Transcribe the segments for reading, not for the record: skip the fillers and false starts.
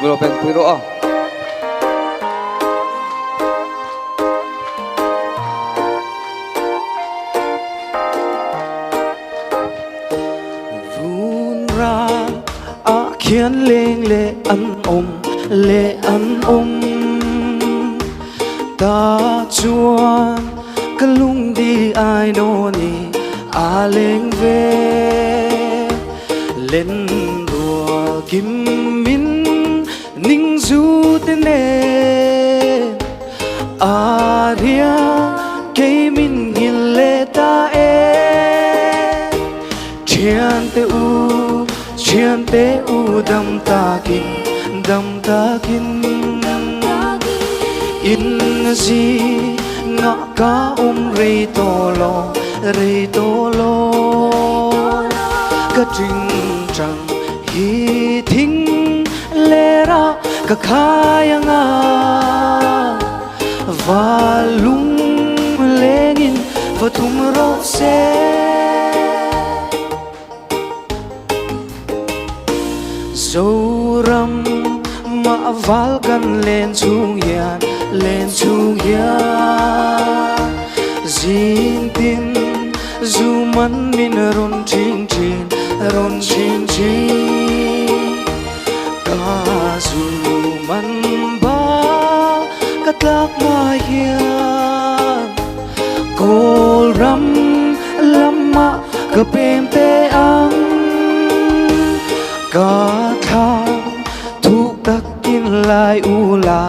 Puro pen puro oh. Vun ra khiến lên lệ ăn ta chuan cái lung đi ai nô ni lên về lên đùa kim min ninh du tên nè ria cây min hin lệ ta chian te u dam ta kin in gì ngã ca rei to lo ka trình trăng hi thinh lê ra ka khaya nga và lung lengin và thum ro se dâu ram ma val kan lên chung yan zin tin du man min ron chin ka zu man ba ka tak ma hian kol ram lama ka pem te ang ka thang thu tak kin lai u la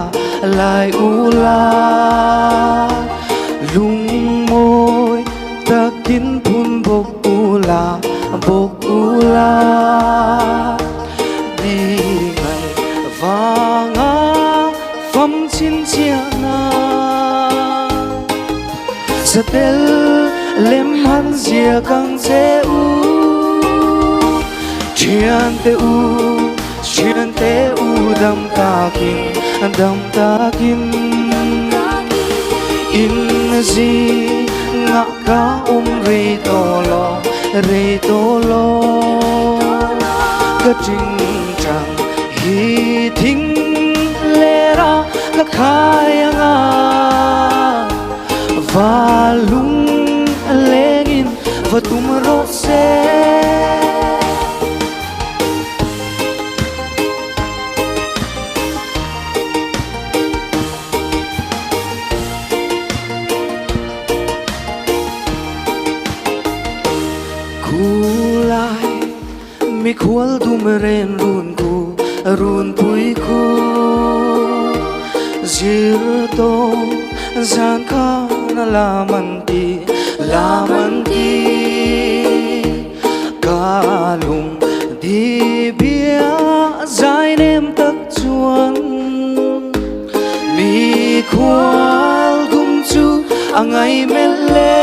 lung môi ta kín phun bốc u la đi ngày và ngã phẩm chín chia na sa tel lem han zia kang che u chian te u dam ta kin in gì ngã ca rei to lo ka trình trăng hi thinh lê ra ka khaya nga và lung lengin và tum ro se kulai mi khual dum ren run pui ku zir to zan kha na laman ti ka lung di bia zai nem tak chuan mi khual dum chu angai mele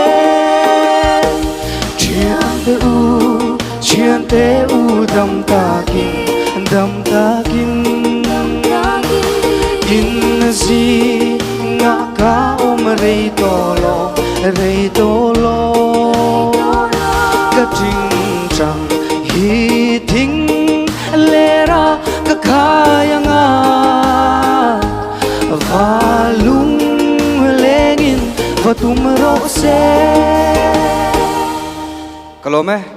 chian te u dam ta kin in gì ngã ca rei to lo ka trình trăng hi thinh lê ra ka khaya nga và lung lengin và tum ro se Kalau meh